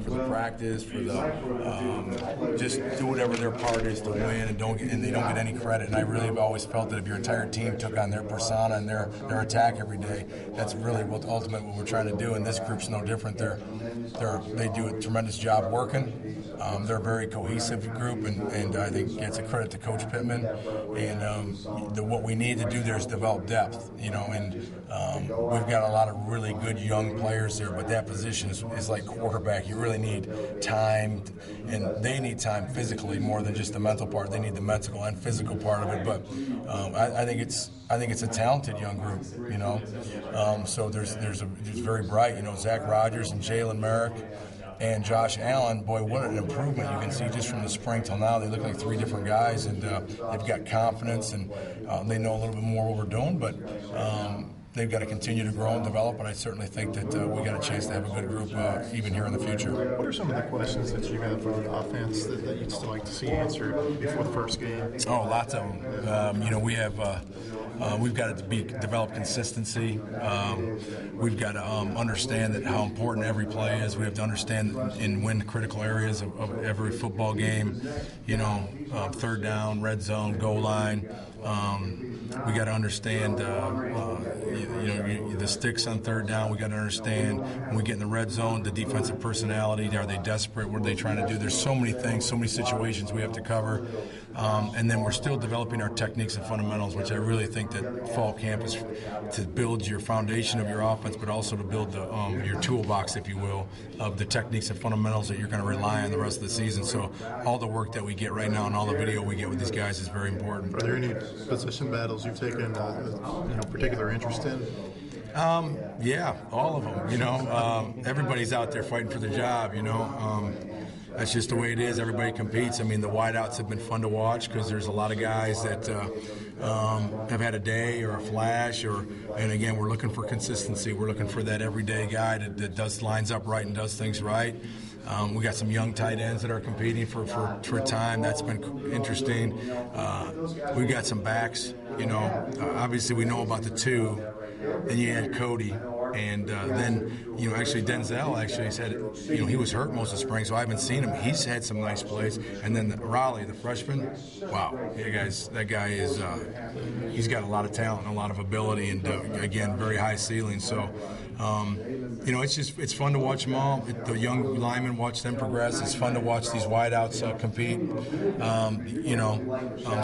for the practice, for the just do whatever their part is to win, and they don't get any credit. And I really have always felt that if your entire team took on their persona and their attack every day, that's really what we're trying to do. And this group's no different. They do a tremendous job working. They're a very cohesive group, and I think it's a credit to Coach Pittman. And what we need to do there is develop depth, and we've got a lot of really good young players there, but that position is like quarterback. You really need time, and they need time physically more than just the mental part. They need the mental and physical part of it. But I think it's a talented young group, So there's very bright, Zach Rogers and Jalen Merrick and Josh Allen. Boy, what an improvement you can see just from the spring till now. They look like three different guys, and they've got confidence, and they know a little bit more what we're doing, but they've got to continue to grow and develop, and I certainly think that we got a chance to have a good group even here in the future. What are some of the questions that you have for the offense that you'd still like to see answered before the first game? Oh, lots of them. We've got to develop consistency. We've got to understand that how important every play is. We have to understand and win critical areas of every football game. Third down, red zone, goal line. We got to understand, the sticks on third down. We got to understand when we get in the red zone, the defensive personality. Are they desperate? What are they trying to do? There's so many things, so many situations we have to cover. And then we're still developing our techniques and fundamentals, which I really think that fall camp is to build your foundation of your offense, but also to build your toolbox, if you will, of the techniques and fundamentals that you're going to rely on the rest of the season. So all the work that we get right now and all the video we get with these guys is very important. Are there any position battles you've taken particular interest in? Yeah, all of them. Everybody's out there fighting for their job. That's just the way it is. Everybody competes. I mean, the wideouts have been fun to watch because there's a lot of guys that have had a day or a flash, and again, we're looking for consistency. We're looking for that everyday guy that lines up right and does things right. We got some young tight ends that are competing for time. That's been interesting. We've got some backs. Obviously we know about the two. Then you had Cody. And then, actually Denzel said, he was hurt most of the spring, so I haven't seen him. He's had some nice plays. And then Raleigh, the freshman, wow, that guy is, he's got a lot of talent and a lot of ability, and again, very high ceiling. So, it's fun to watch them all. The young linemen, watch them progress. It's fun to watch these wideouts compete.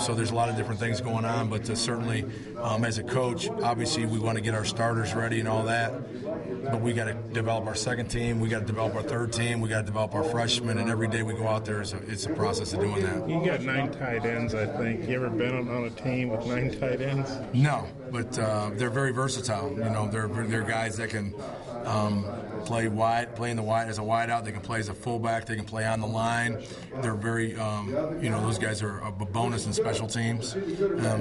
So there's a lot of different things going on, but certainly as a coach, obviously we want to get our starters ready and all that. But we got to develop our second team. We got to develop our third team. We got to develop our freshmen. And every day we go out there, it's a process of doing that. You got 9 tight ends, I think. You ever been on a team with 9 tight ends? No, but they're very versatile. They're guys that can play in the wide as a wideout. They can play as a fullback. They can play on the line. They're very, those guys are a bonus in special teams.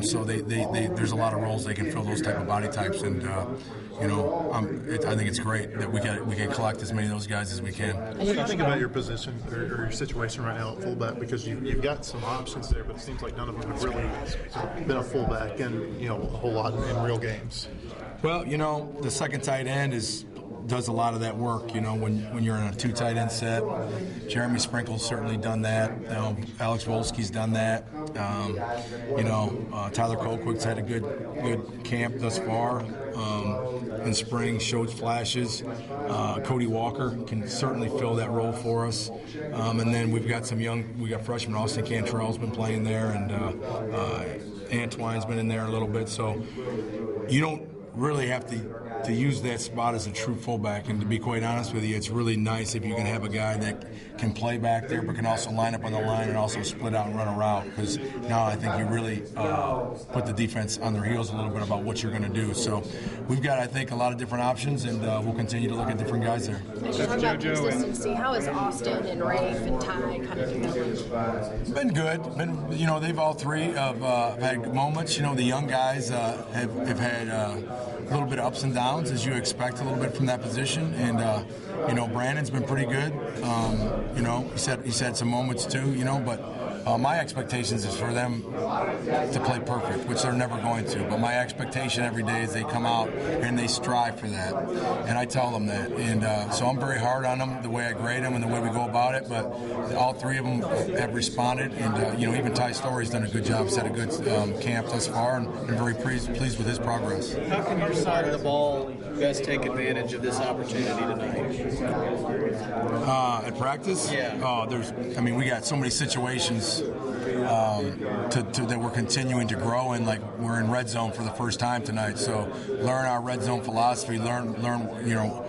So there's a lot of roles they can fill, those type of body types, and I think it's great that we can collect as many of those guys as we can. What do you think about your position or your situation right now at fullback? Because you've got some options there, but it seems like none of them have really been a fullback in a whole lot in real games. Well, the second tight end does a lot of that work, when you're in a 2 tight end set. Jeremy Sprinkle's certainly done that. Alex Volsky's done that. Tyler Colquitt's had a good camp thus far. In spring, showed flashes. Cody Walker can certainly fill that role for us. And then we got freshman Austin Cantrell's been playing there, and Antoine's been in there a little bit. So you don't really have to use that spot as a true fullback, and to be quite honest with you, it's really nice if you can have a guy that can play back there but can also line up on the line and also split out and run a route, because now I think you really put the defense on their heels a little bit about what you're going to do. So we've got, I think, a lot of different options, and we'll continue to look at different guys there. As you talk about consistency, how is Austin and Rafe and Ty kind of doing? Been good. They've all three have had moments. The young guys have had a little bit of ups and downs, as you expect a little bit from that position. And, Brandon's been pretty good. He's had some moments too, but My expectations is for them to play perfect, which they're never going to. But my expectation every day is they come out and they strive for that, and I tell them that. And so I'm very hard on them, the way I grade them and the way we go about it. But all three of them have responded, and even Ty Story's done a good job. He's had a good camp thus far, and I'm very pleased with his progress. How can your side of the ball best take advantage of this opportunity tonight? At practice? Yeah. We got so many situations that we're continuing to grow in. Like we're in red zone for the first time tonight, so learn our red zone philosophy. Learn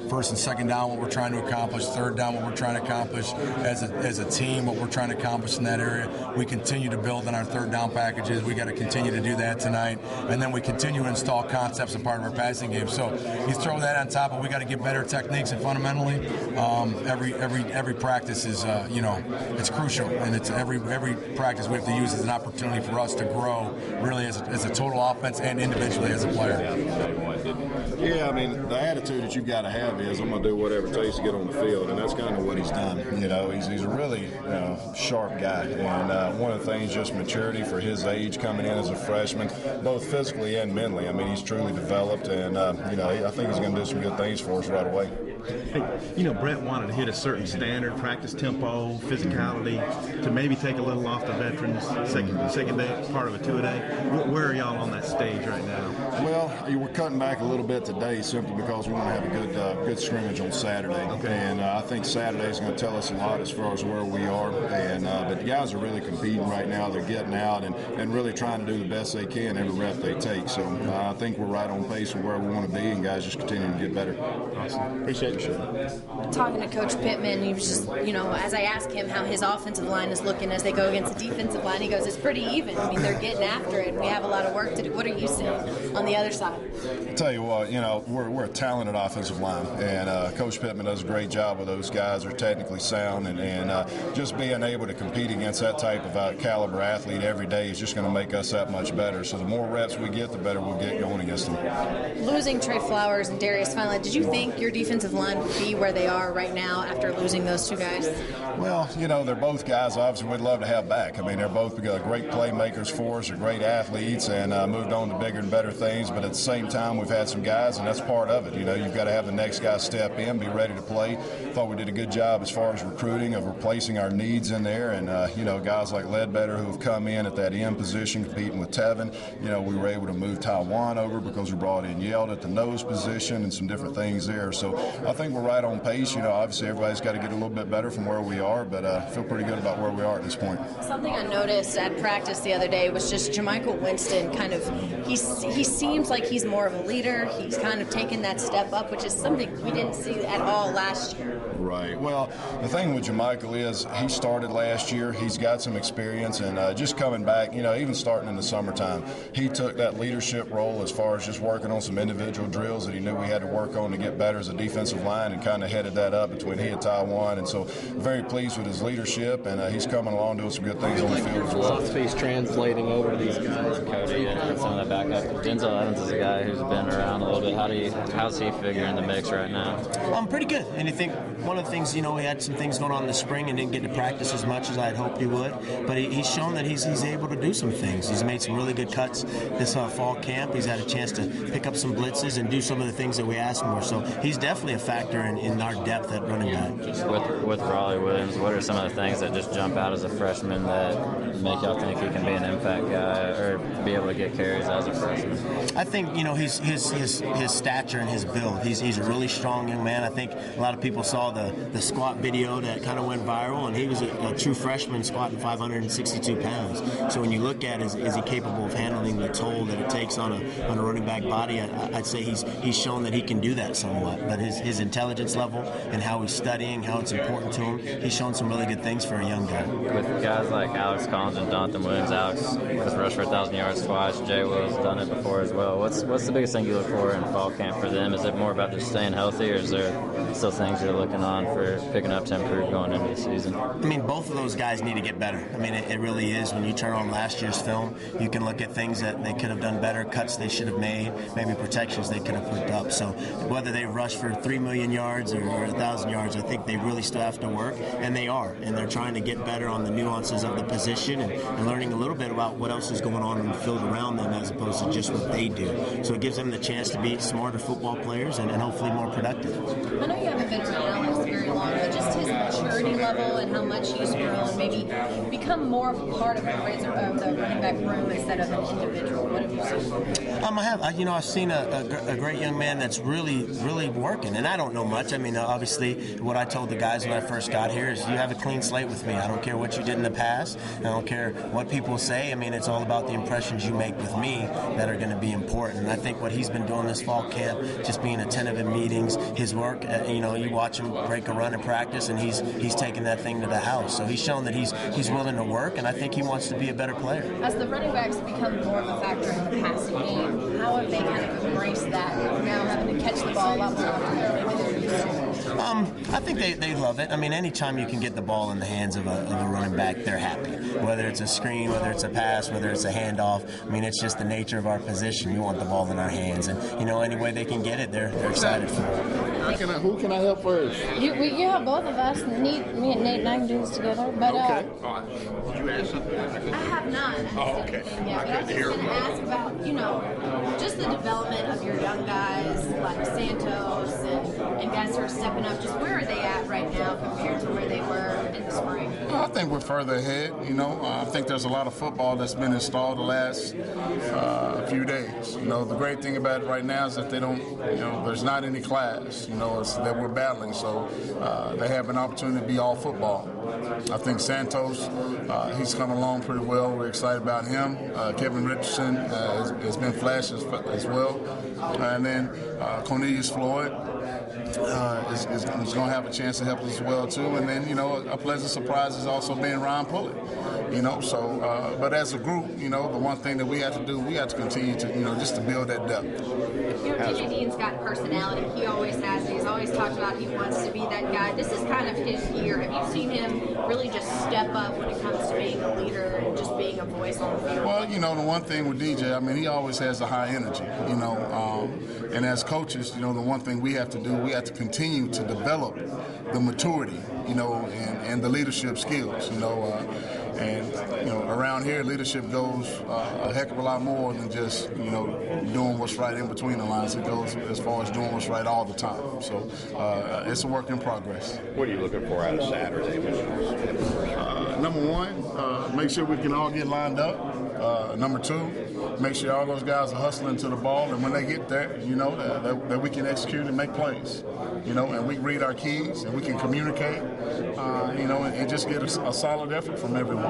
first and second down what we're trying to accomplish, third down what we're trying to accomplish as a team, what we're trying to accomplish in that area. We continue to build on our third down packages. We got to continue to do that tonight, and then we continue to install concepts as part of our passing game. So you throw that on top, but we got to get better techniques, and fundamentally, every practice is it's crucial, and it's every practice we have to use as an opportunity for us to grow really as a total offense and individually as a player. Yeah, the attitude that you've got to have is I'm going to do whatever it takes to get on the field, and that's kind of what he's done. He's a really sharp guy, and one of the things, just maturity for his age coming in as a freshman, both physically and mentally. He's truly developed, and I think he's going to do some good things for us right away. Hey, Brett wanted to hit a certain standard, practice tempo, physicality, to maybe take a little off the veterans, second day, part of a two-a-day. Where are y'all on that stage right now? Well, we're cutting back a little bit today simply because we want to have a good scrimmage on Saturday. Okay. And I think Saturday is going to tell us a lot as far as where we are. And but the guys are really competing right now. They're getting out and really trying to do the best they can every rep they take. So I think we're right on pace with where we want to be, and guys just continuing to get better. Awesome. Appreciate it. Talking to Coach Pittman, he was just, as I asked him how his offensive line is looking as they go against the defensive line, he goes, it's pretty even. They're getting after it, and we have a lot of work to do. What are you seeing on the other side? I'll tell you what, we're a talented offensive line, and Coach Pittman does a great job with those guys. They're technically sound, and just being able to compete against that type of caliber athlete every day is just going to make us that much better. So the more reps we get, the better we'll get going against them. Losing Trey Flowers and Darius Finley, did you think your defensive line would be where they are right now after losing those two guys? Well, they're both guys obviously we'd love to have back. They're both great playmakers for us. They're great athletes, and moved on to bigger and better things. But at the same time, we've had some guys, and that's part of it. You've got to have the next guy step in, be ready to play. Thought we did a good job as far as recruiting, of replacing our needs in there. And, guys like Ledbetter who have come in at that end position competing with Tevin. We were able to move Taiwan over because we brought in Yeld at the nose position and some different things there. So I think we're right on pace. Obviously everybody's got to get a little bit better from where we are, but I feel pretty good about where we are at this point. Something I noticed at practice the other day was just Jermichael Winston he seems like he's more of a leader. He's kind of taken that step up, which is something we didn't see at all last year. Right. Well, the thing with Jermichael is he started last year. He's got some experience, and just coming back, even starting in the summertime, he took that leadership role as far as just working on some individual drills that he knew we had to work on to get better as a defensive line, and kind of headed that up between he and Taiwan. And so very pleased with his leadership, and he's coming along doing some good things on the field as well. Philosophy's translating over to these guys. Cody and some of that backup. Denzel Evans is a guy who's been around a little bit. How's he figure in the mix right now? Pretty good. And I think one of the things, we had some things going on in the spring and didn't get to practice as much as I had hoped he would. But he's shown that he's able to do some things. He's made some really good cuts this fall camp. He's had a chance to pick up some blitzes and do some of the things that we asked him for. So he's definitely a factor in our depth at running back. With Raleigh Williams, what are some of the things that just jump out as a freshman that make y'all think he can be an impact guy or be able to get carries as a freshman? I think his stature and his build. He's a really strong young man. I think a lot of people saw the squat video that kind of went viral, and he was a true freshman squatting 562 pounds. So when you look at is he capable of handling the toll that it takes on a running back body? I'd say he's shown that he can do that somewhat. But his intelligence level and how he's studying, how it's important to him, he's shown some really good things for a young guy. With guys like Alex Collins and Donovan Williams, Alex has rushed for 1,000 yards twice. Jay Will's done it before as well. What's the biggest thing you look for in fall camp for them? Is it more about just staying healthy, or is there still things you're looking on for picking up to improve going into the season? Both of those guys need to get better. It really is. When you turn on last year's film, you can look at things that they could have done better, cuts they should have made, maybe protections they could have put up. So whether they rush for 3 million yards or 1,000 yards. I think they really still have to work, and they are. And they're trying to get better on the nuances of the position and learning a little bit about what else is going on in the field around them as opposed to just what they do. So it gives them the chance to be smarter football players and hopefully more productive. I know you haven't been around Alex very long, but just his maturity level and how much he's grown, maybe become more of a part of the running back room instead of an individual. What have you seen? I've seen a great young man that's really working, and I don't know much. I mean, obviously, what I told the guys when I first got here is you have a clean slate with me. I don't care what you did in the past. I don't care what people say. I mean, it's all about the impressions you make with me that are going to be important. And I think what he's been doing this fall camp, just being attentive in meetings, his work, you watch him break a run in practice, and he's taking that thing to the house. So he's shown that he's willing to work, and I think he wants to be a better player. As the running backs become more of a factor in the passing game, how have they kind of embraced that, now having to catch the ball a lot more often than maybe they're used to? I think they love it. I mean, anytime you can get the ball in the hands of a running back, they're happy. Whether it's a screen, whether it's a pass, whether it's a handoff. I mean, it's just the nature of our position. We want the ball in our hands, and any way they can get it, they're excited for it. Who can I help first? You have both of us. Me and Nate and I can do this together. But Okay. Did you ask something? I have not. Oh, okay. Yet, but I was just going to ask about, just the development of your young guys like Santos and guys who are stepping up. Just where are they at right now compared to where they were in the spring? I think we're further ahead. I think there's a lot of football that's been installed the last few days. The great thing about it right now is that they don't, there's not any class. It's that we're battling, so they have an opportunity to be all football. I think Santos, he's come along pretty well. We're excited about him. Kevin Richardson has been flashed as well. And then Cornelius Floyd is going to have a chance to help us as well, too. And then, a pleasant surprise is also being Ryan Pullett. But as a group, the one thing that we have to do, we have to continue to, just to build that depth. DJ Dean's got personality. He always has. He's always talked about he wants to be that guy. This is kind of his year. Have you seen him really just step up when it comes to being a leader and just being a voice on the field? Well, the one thing with DJ, he always has a high energy, and as coaches, the one thing we have to do, we have to continue to develop the maturity, and the leadership skills, around here, leadership goes a heck of a lot more than just, doing what's right in between the lines. It goes as far as doing what's right all the time. So it's a work in progress. What are you looking for out of Saturday? Number one, make sure we can all get lined up. Number two, make sure all those guys are hustling to the ball, and when they get there, that we can execute and make plays. And we read our keys, and we can communicate, and just get a solid effort from everyone.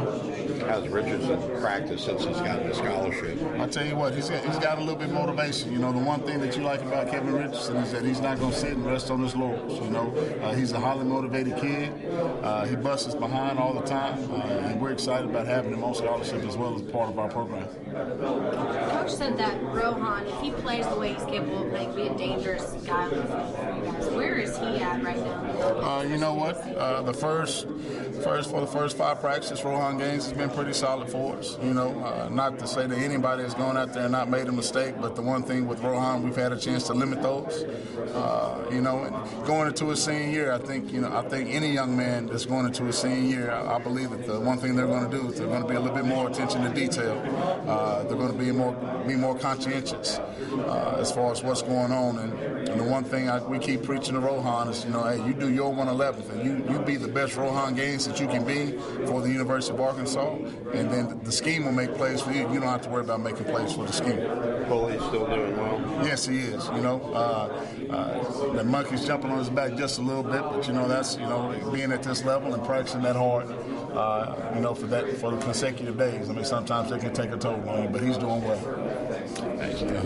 How's Richardson practiced since he's gotten the scholarship? I tell you what, he's got a little bit of motivation. The one thing that you like about Kevin Richardson is that he's not going to sit and rest on his laurels. He's a highly motivated kid. He busts his behind all the time, and we're excited about having him on scholarship as well as part of our program. Coach said that Rohan, if he plays the way he's capable of playing, be a dangerous guy on the field for you guys. Where is he at right now? You know what? The first 5 practices, Rohan Gaines has been pretty solid for us. Not to say that anybody has gone out there and not made a mistake, but the one thing with Rohan, we've had a chance to limit those. And going into his senior year, I think any young man that's going into his senior year, I believe that the one thing they're going to do is they're going to be a little bit more attention to detail. They're going to be more conscientious as far as what's going on. And the one thing we keep preaching to Rohan is, hey, you do your 111th, and you be the best Rohan Gaines that you can be for the University of Arkansas, and then the scheme will make plays for you. You don't have to worry about making plays for the scheme. Bully's still doing well? Yes, he is. The monkey's jumping on his back just a little bit, but that's being at this level and practicing that hard. For the consecutive days. Sometimes they can take a toll on you, but he's doing well.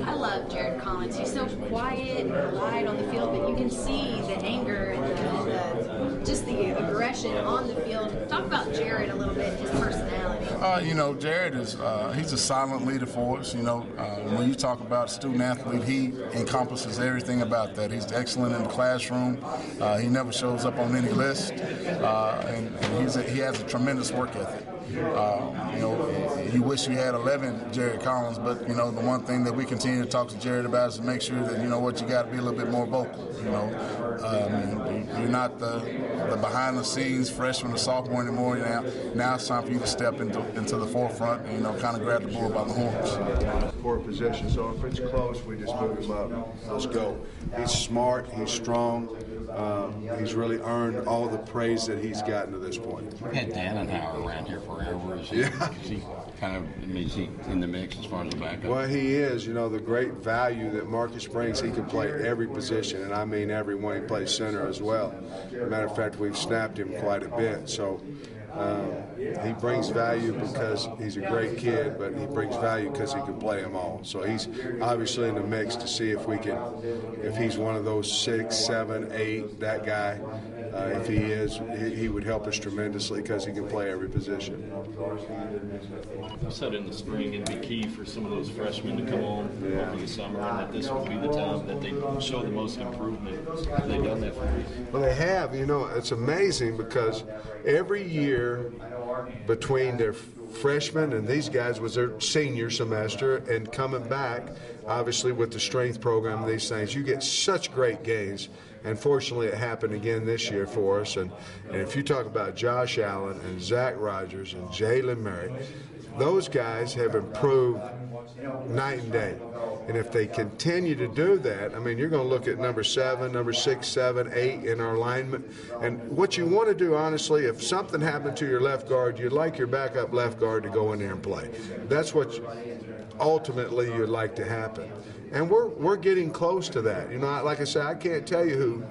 I love Jared Collins. He's so quiet and light on the field, but you can see the anger and just the aggression on the field. Talk about Jared a little bit, his personality. Jared is he's a silent leader for us. When you talk about student athlete, he encompasses everything about that. He's excellent in the classroom. He never shows up on any list, and he has a tremendous work ethic. You wish you had 11 Jared Collins, but the one thing that we continue to talk to Jared about is to make sure that you got to be a little bit more vocal. You're not the behind-the-scenes freshman or sophomore anymore. Now it's time for you to step into the forefront and kind of grab the bull by the horns. For a position, so if it's close, we just move him up. Let's go. He's smart. He's strong. He's really earned all the praise that he's gotten to this point. We've had Dannenhauer around here forever. Is he kind of, is he in the mix as far as the backup? Well, he is. The great value that Marcus brings, he can play every position, and I mean every one. He plays center as well. As a matter of fact, we've snapped him quite a bit. So he brings value because he's a great kid, but he brings value because he can play them all. So he's obviously in the mix to see if he's one of those 6, 7, 8, that guy. If he is, he would help us tremendously because he can play every position. You said in the spring it'd be key for some of those freshmen to come on over the summer, and that this would be the time that they show the most improvement. Have they done that for you? Well, they have. It's amazing because every year between their freshmen and these guys was their senior semester, and coming back, obviously with the strength program and these things, you get such great gains. And fortunately, it happened again this year for us. And if you talk about Josh Allen and Zach Rogers and Jalen Murray, those guys have improved night and day. And if they continue to do that, you're going to look at number 7, number 6, 7, 8 in our alignment. And what you want to do, honestly, if something happened to your left guard, you'd like your backup left guard to go in there and play. That's what ultimately you'd like to happen. And we're getting close to that. Like I said, I can't tell you who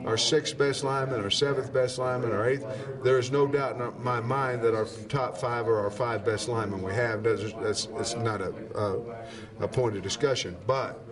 our 6th best lineman, our 7th best lineman, our 8th. There is no doubt in my mind that our top 5 are our 5 best linemen we have. It's not a point of discussion. But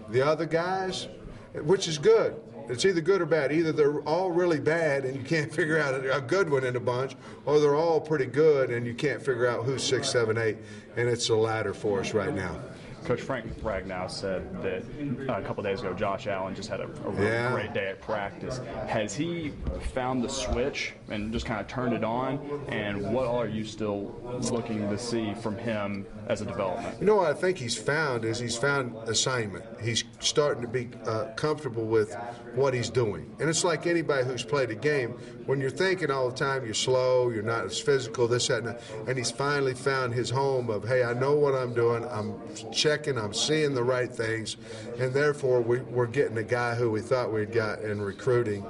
the other guys, which is good. It's either good or bad. Either they're all really bad and you can't figure out a good one in a bunch, or they're all pretty good and you can't figure out who's 6, 7, 8. And it's the latter for us right now. Coach Frank Ragnow said that a couple days ago Josh Allen just had a really great day at practice. Has he found the switch and just kind of turned it on? And what are you still looking to see from him as a development? What I think he's found assignment. He's starting to be comfortable with what he's doing. And it's like anybody who's played a game. When you're thinking all the time, you're slow, you're not as physical, this, that, and he's finally found his home of, hey, I know what I'm doing. I'm checking, I'm seeing the right things, and therefore we're getting a guy who we thought we'd got in recruiting,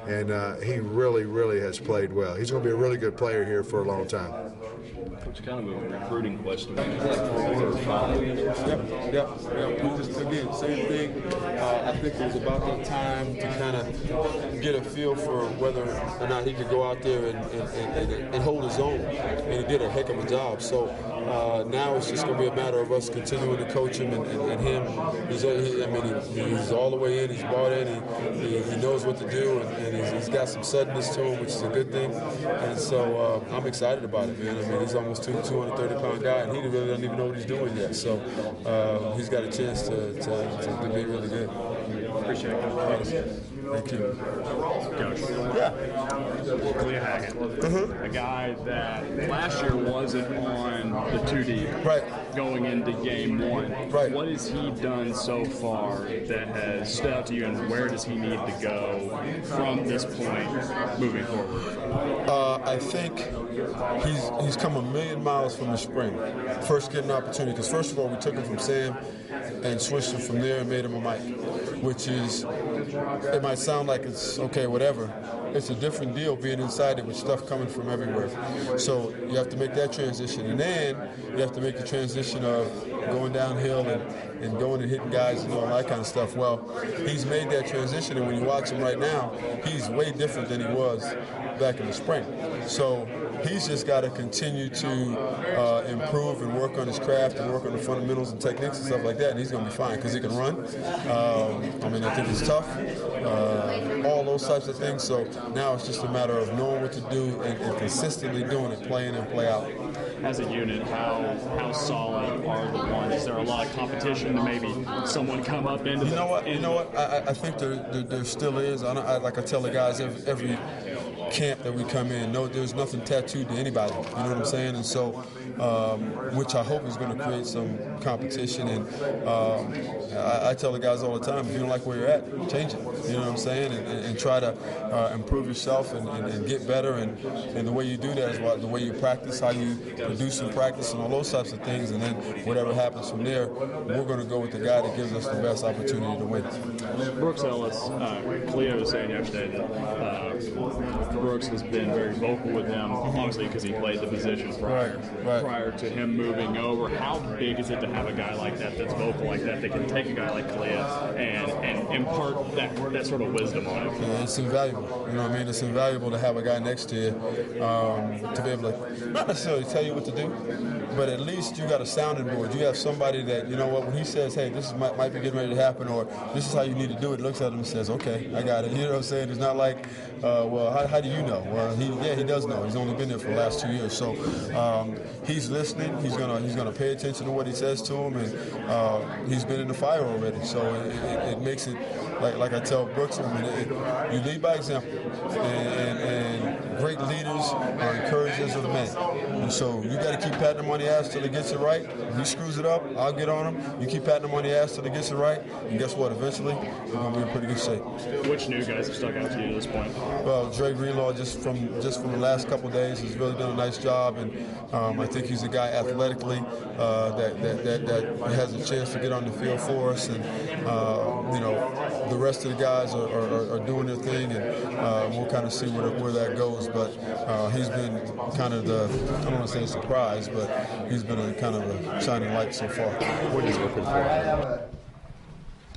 and he really, really has played well. He's going to be a really good player here for a long time. It's kind of a recruiting question. Yep. Again, same thing. I think it was about that time to kind of get a feel for whether or not he could go out there and hold his own. And he did a heck of a job. So now it's just going to be a matter of us continuing to coach him and him. He's all the way in. He's bought in. He knows what to do, and he's got some suddenness to him, which is a good thing. And so I'm excited about it, man. He's almost 230-pound guy, and he really doesn't even know what he's doing yet. So he's got a chance to be really good. Appreciate it. Thank you. Coach. Yeah. Clea Haggett. A guy that last year wasn't on the 2D. Right. Going into game 1. Right. What has he done so far that has stood out to you, and where does he need to go from this point moving forward? I think he's come a million miles from the spring. First getting an opportunity, because first of all, we took him from Sam and switched him from there and made him a Mike, which is, it might sound like it's okay, whatever. It's a different deal being inside it with stuff coming from everywhere. So you have to make that transition. And then you have to make the transition of going downhill and going and hitting guys and all that kind of stuff. Well, he's made that transition, and when you watch him right now, he's way different than he was back in the spring. So he's just got to continue to improve and work on his craft and work on the fundamentals and techniques and stuff like that, and he's going to be fine because he can run. I think he's tough, all those types of things. So now it's just a matter of knowing what to do and consistently doing it, play in and play out. As a unit, how solid are the ones? Is there a lot of competition to maybe someone come up into You know what? I think there still is. Like I tell the guys every camp that we come in. No, there's nothing tattooed to anybody. You know what I'm saying? And so, which I hope is going to create some competition. And I tell the guys all the time, if you don't like where you're at, change it. You know what I'm saying? And try to improve yourself and get better. And the way you do that is the way you practice, how you produce in practice, and all those types of things. And then whatever happens from there, we're going to go with the guy that gives us the best opportunity to win. Brooks Ellis, Cleo was saying yesterday that Brooks has been very vocal with them, obviously because he played the position prior to him moving over. How big is it to have a guy like that that's vocal like that can take a guy like Cleo and impart that sort of wisdom on him? Yeah, it's invaluable. You know what I mean? It's invaluable to have a guy next to you to be able to not necessarily tell you what to do, but at least you got a sounding board. You have somebody that, you know what, when he says, hey, this might be getting ready to happen, or this is how you need to do it, looks at him and says, okay, I got it. You know what I'm saying? It's not like, well, how do you know? Well, he does know. He's only been there for the last 2 years. So he's listening. He's gonna pay attention to what he says to him, and he's been in the fire already. So it makes it, like I tell Brooks, I mean, you lead by example, and great leaders are encouragers of men. And so you got to keep patting him on the ass till he gets it right. If he screws it up, I'll get on him. You keep patting him on the ass till he gets it right, and guess what? Eventually, we're going to be in pretty good shape. Which new guys have stuck out to you at this point? Well, Dre Greenlaw, just from the last couple of days, has really done a nice job, and I think he's a guy athletically that has a chance to get on the field for us, and the rest of the guys are doing their thing, and we'll kind of see where that goes. But he's been kind of I don't want to say a surprise, but he's been a kind of a shining light so far. What are you looking for?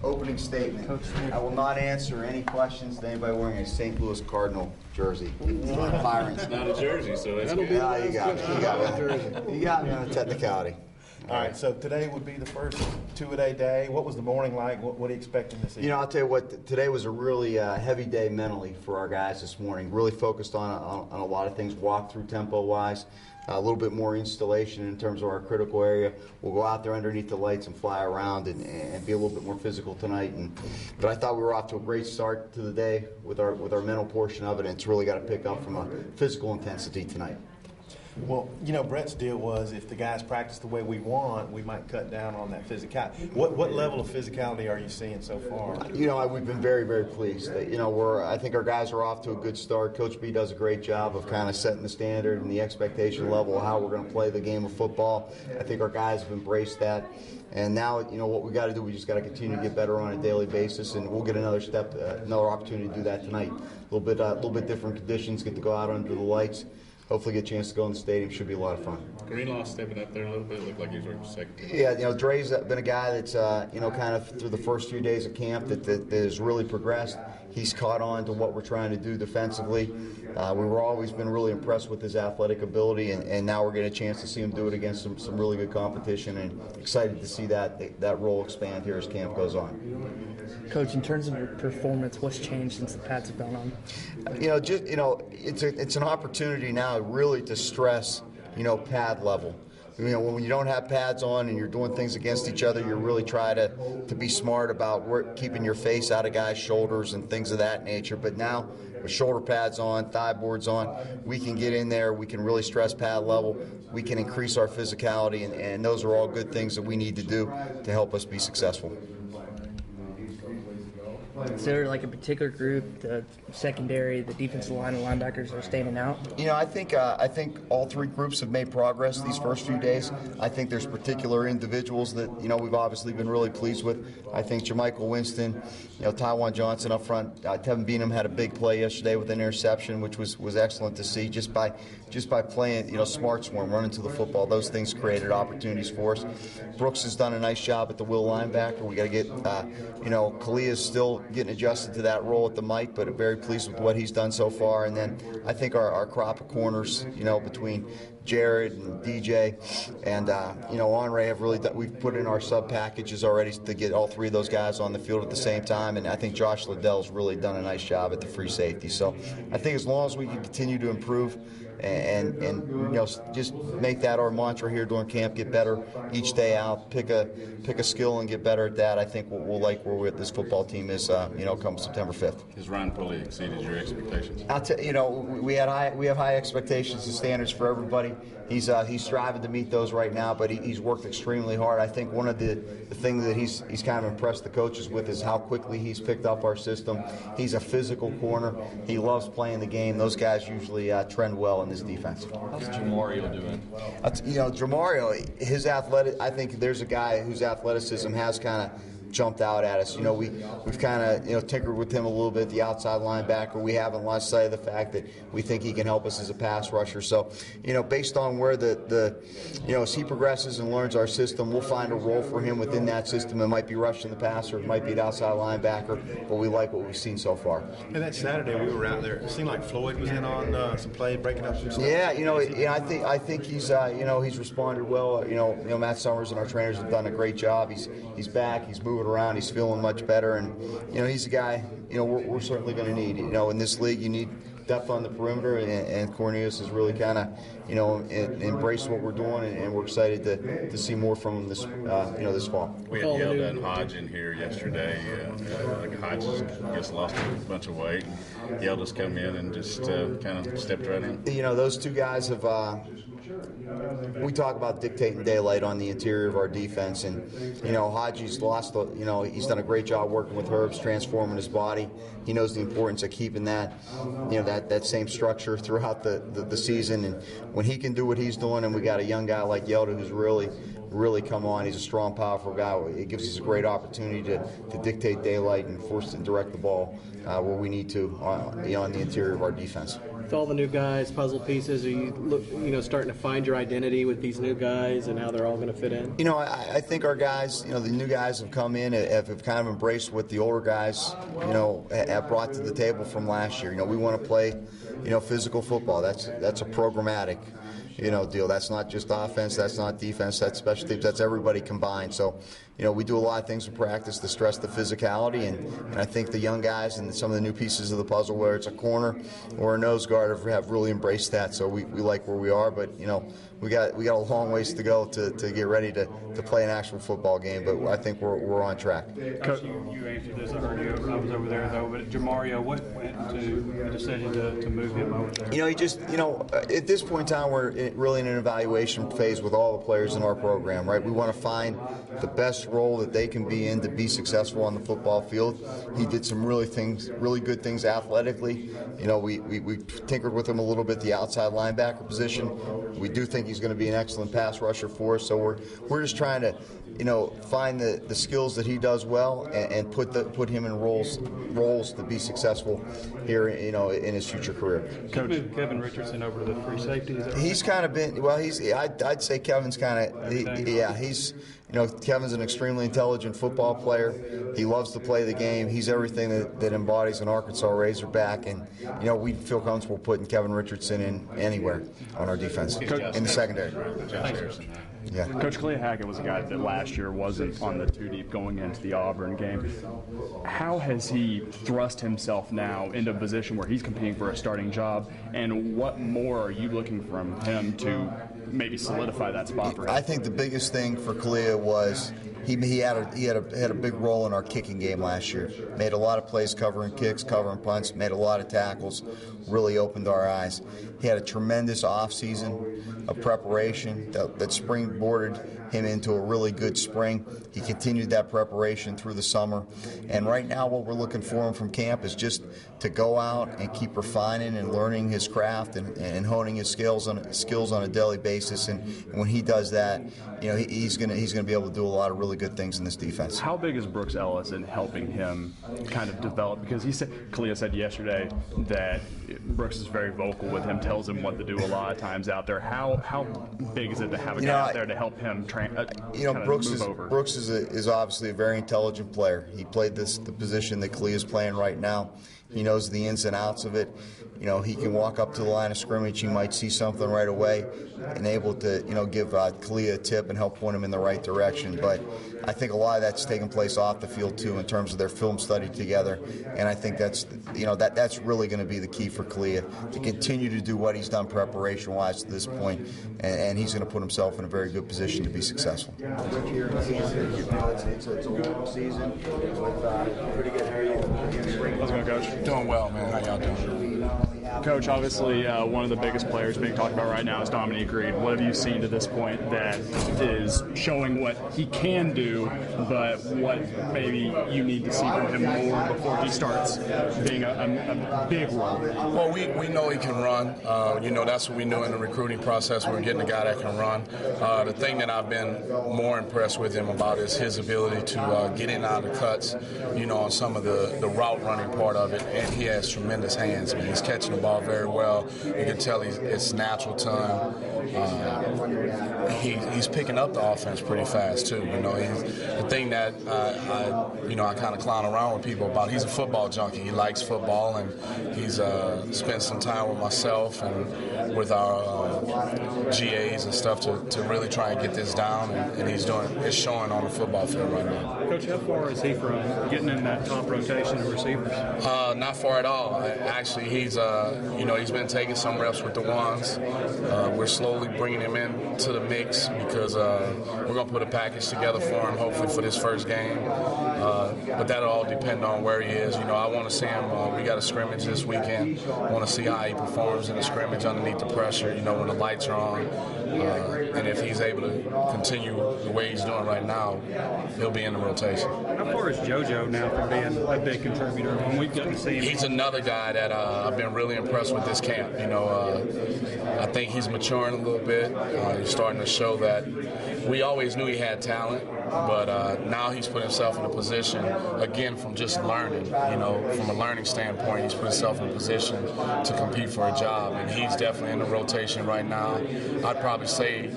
Opening statement. I will not answer any questions to anybody wearing a St. Louis Cardinal jersey. It's not a jersey, so that's good. Yeah, you got me. You got me on a technicality. All right, so today would be the first two-a-day day. What was the morning like? What are you expecting to see? You know, I'll tell you what, today was a really heavy day mentally for our guys this morning. Really focused on a lot of things, walk-through tempo-wise, a little bit more installation in terms of our critical area. We'll go out there underneath the lights and fly around and be a little bit more physical tonight. But I thought we were off to a great start to the day with our mental portion of it, and it's really got to pick up from a physical intensity tonight. Well, you know, Brett's deal was if the guys practice the way we want, we might cut down on that physicality. What level of physicality are you seeing so far? You know, we've been very, very pleased. You know, I think our guys are off to a good start. Coach B does a great job of kind of setting the standard and the expectation level of how we're going to play the game of football. I think our guys have embraced that. And now, you know, what we got to do, we just got to continue to get better on a daily basis, and we'll get another opportunity to do that tonight. A little bit different conditions, get to go out under the lights. Hopefully get a chance to go in the stadium. Should be a lot of fun. Greenlaw stepping up there a little bit. Looked like he was working second team. Yeah, you know, Dre's been a guy that's, you know, kind of through the first few days of camp that has really progressed. He's caught on to what we're trying to do defensively. We've always been really impressed with his athletic ability, and now we're getting a chance to see him do it against some really good competition, and excited to see that role expand here as camp goes on. Coach, in terms of your performance, what's changed since the pads have gone on? You know, it's an opportunity now really to stress, you know, pad level. You know, when you don't have pads on and you're doing things against each other, you really try to be smart about keeping your face out of guys' shoulders and things of that nature. But now, with shoulder pads on, thigh boards on, we can get in there, we can really stress pad level, we can increase our physicality, and those are all good things that we need to do to help us be successful. Is there like a particular group, the secondary, the defensive line, and linebackers are standing out? You know, I think all three groups have made progress these first few days. I think there's particular individuals that, you know, we've obviously been really pleased with. I think Jermichael Winston, you know, Tywan Johnson up front. Tevin Beanham had a big play yesterday with an interception, which was excellent to see. Just by playing, you know, smart swarm, running to the football, those things created opportunities for us. Brooks has done a nice job at the will linebacker. We got to get, you know, Kalia's still getting adjusted to that role at the mic, but very pleased with what he's done so far. And then I think our crop of corners, you know, between Jared and DJ, and Henri have really we've put in our sub packages already to get all three of those guys on the field at the same time, and I think Josh Liddell's really done a nice job at the free safety. So I think as long as we can continue to improve and just make that our mantra here during camp, get better each day out, pick a skill and get better at that, I think we'll like where this football team is come September 5th. Has Ryan Pulley exceeded your expectations? We have high expectations and standards for everybody. He's striving to meet those right now, but he's worked extremely hard. I think one of the things that he's kind of impressed the coaches with is how quickly he's picked up our system. He's a physical corner. He loves playing the game. Those guys usually trend well in this defense. How's Jamario doing? Jamario, his athletic. I think there's a guy whose athleticism has kind of jumped out at us. We've kind of tinkered with him a little bit, the outside linebacker. We haven't lost sight of the fact that we think he can help us as a pass rusher. So, based on where as he progresses and learns our system, we'll find a role for him within that system. It might be rushing the passer, it might be an outside linebacker, but we like what we've seen so far. And that Saturday we were out there. It seemed like Floyd was in on some play, breaking up some stuff. Yeah, I think he's he's responded well. Matt Summers and our trainers have done a great job. He's back. He's moving around. He's feeling much better, and he's a guy we're certainly going to need. In this league, you need depth on the perimeter, and Cornelius has really kind of embraced what we're doing, and we're excited to see more from him this fall. We had yelled at Hodge in here yesterday. Hodge just lost a bunch of weight. Yelled us come in and just kind of stepped right in. Those two guys have. We talk about dictating daylight on the interior of our defense, and Haji's lost. He's done a great job working with Herbs, transforming his body. He knows the importance of keeping that, that same structure throughout the season. And when he can do what he's doing, and we got a young guy like Yelda who's really come on. He's a strong, powerful guy. It gives us a great opportunity to dictate daylight and force and direct the ball where we need to on the interior of our defense. With all the new guys, puzzle pieces, are you starting to find your identity with these new guys and how they're all going to fit in? I think our guys, the new guys have come in, have kind of embraced what the older guys, have brought to the table from last year. We want to play, physical football. That's a programmatic, deal. That's not just offense, that's not defense, that's special teams, that's everybody combined. So, we do a lot of things in practice to stress the physicality, and I think the young guys and some of the new pieces of the puzzle, whether it's a corner or a nose guard, have really embraced that. So we like where we are, but we got a long ways to go to get ready to play an actual football game, but I think we're on track. Coach, you answered this earlier. I was over there though, but Jamario, what went to the decision to move him over there? He just at this point in time we're really in an evaluation phase with all the players in our program, right? We want to find the best role that they can be in to be successful on the football field. He did some really good things athletically. We tinkered with him a little bit, the outside linebacker position. We do think he's going to be an excellent pass rusher for us, so we're just trying to find the skills that he does well and put him in roles to be successful here in his future career. Coach, move Kevin Richardson over to the free safety. He's kind of been I'd say Kevin's kind of he's Kevin's an extremely intelligent football player. He loves to play the game. He's everything that embodies an Arkansas Razorback, and we feel comfortable putting Kevin Richardson in anywhere on our defense in the secondary. Yeah. Coach Clea Hackett was a guy that last year wasn't on the two deep going into the Auburn game. How has he thrust himself now into a position where he's competing for a starting job, and what more are you looking from him to maybe solidify that spot for him? I think the biggest thing for Clea was he had a big role in our kicking game last year. Made a lot of plays covering kicks, covering punts, made a lot of tackles, really opened our eyes. He had a tremendous offseason of preparation that springboarded him into a really good spring. He continued that preparation through the summer. And right now what we're looking for him from camp is just to go out and keep refining and learning his craft and honing his skills on a daily basis. And when he does that, he's gonna be able to do a lot of really really good things in this defense. How big is Brooks Ellis in helping him kind of develop? Because Kalia said yesterday that Brooks is very vocal with him, tells him what to do a lot of times out there. How big is it to have a guy out there to help him Brooks move over? Brooks is obviously a very intelligent player. He played the position that Kalia's playing right now. He knows the ins and outs of it. He can walk up to the line of scrimmage. He might see something right away and able to, give Kalia a tip and help point him in the right direction. But I think a lot of that's taken place off the field, too, in terms of their film study together. And I think that's really going to be the key for Kalia, to continue to do what he's done preparation-wise to this point, and he's going to put himself in a very good position to be successful. It's a long season with pretty good area. How's it going, Coach? Doing well, man. How y'all doing? Coach, obviously one of the biggest players being talked about right now is Dominique Reed. What have you seen to this point that is showing what he can do, but what maybe you need to see from him more before he starts being a big role? Well, we know he can run. That's what we knew in the recruiting process. We're getting a guy that can run. The thing that I've been more impressed with him about is his ability to get in and out of cuts, on some of the route running part of it. And he has tremendous hands. I mean, he's catching the ball very well. You can tell it's natural to him. He's picking up the offense pretty fast too. The thing that I kind of clown around with people about. He's a football junkie. He likes football, and he's spent some time with myself and with our GAs and stuff to really try and get this down. And it's showing on the football field right now. Coach, how far is he from getting in that top rotation of receivers? Not far at all. Actually, he's been taking some reps with the ones. We're slowly bringing him into the mix because we're going to put a package together for him, hopefully for this first game. But that'll all depend on where he is. I want to see him. We got a scrimmage this weekend. I want to see how he performs in the scrimmage underneath the pressure, when the lights are on. And if he's able to continue the way he's doing right now, he'll be in the rotation. How far is JoJo now from being a big contributor? When we've gotten to see him, he's another guy that I've been really impressed with this camp. I think he's maturing a little bit. He's starting to show that we always knew he had talent, but now he's put himself in a position, again, from just learning, from a learning standpoint, he's put himself in a position to compete for a job, and he's definitely in the rotation right now. I'd probably say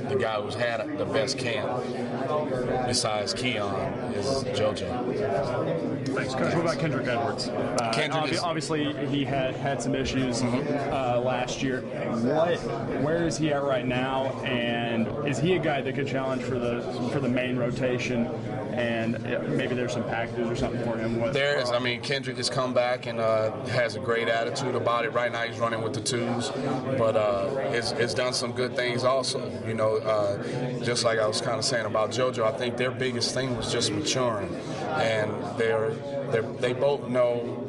the guy who's had the best camp, besides Keon, is JoJo. Thanks, Coach. What about Kendrick Edwards? Obviously, he had some issues last year. Where is he at right now? And is he a guy that could challenge for the main rotation? And maybe there's some packages or something for him. There is. Kendrick has come back and has a great attitude about it. Right now, he's running with the twos, but has done some good things also. Just like I was kind of saying about JoJo, I think their biggest thing was just maturing, and they both know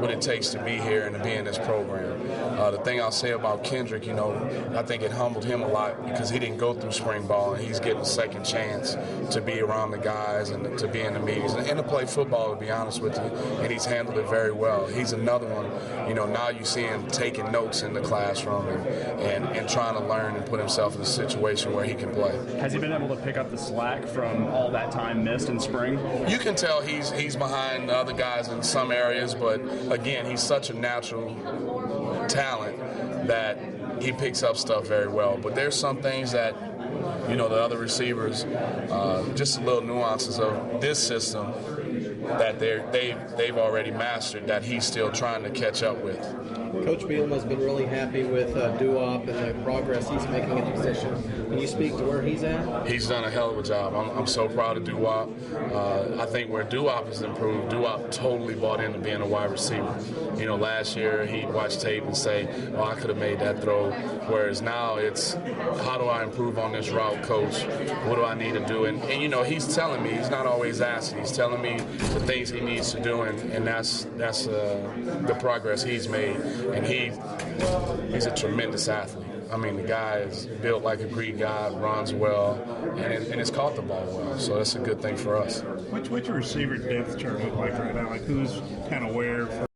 what it takes to be here and to be in this program. The thing I'll say about Kendrick, I think it humbled him a lot because he didn't go through spring ball, and he's getting a second chance to be around the guys and to be in the meetings and to play football, to be honest with you, and he's handled it very well. He's another one, now you see him taking notes in the classroom and trying to learn and put himself in a situation where he can play. Has he been able to pick up the slack from all that time missed in spring? You can tell he's behind the other guys in some areas, but again, he's such a natural talent that he picks up stuff very well. But there's some things that, the other receivers, just little nuances of this system that they've already mastered that he's still trying to catch up with. Coach Bielema's been really happy with Duop and the progress he's making in the position. Can you speak to where he's at? He's done a hell of a job. I'm so proud of Duop. I think where Duop has improved, Duop totally bought into being a wide receiver. Last year he'd watch tape and say, "Oh, I could have made that throw." Whereas now it's, how do I improve on this route, Coach? What do I need to do? And he's telling me. He's not always asking. He's telling me the things he needs to do, and that's the progress he's made. And he's a tremendous athlete. The guy is built like a Greek god, runs well, and has caught the ball well. So that's a good thing for us. What's your receiver depth chart look like right now? Like who's kind of where?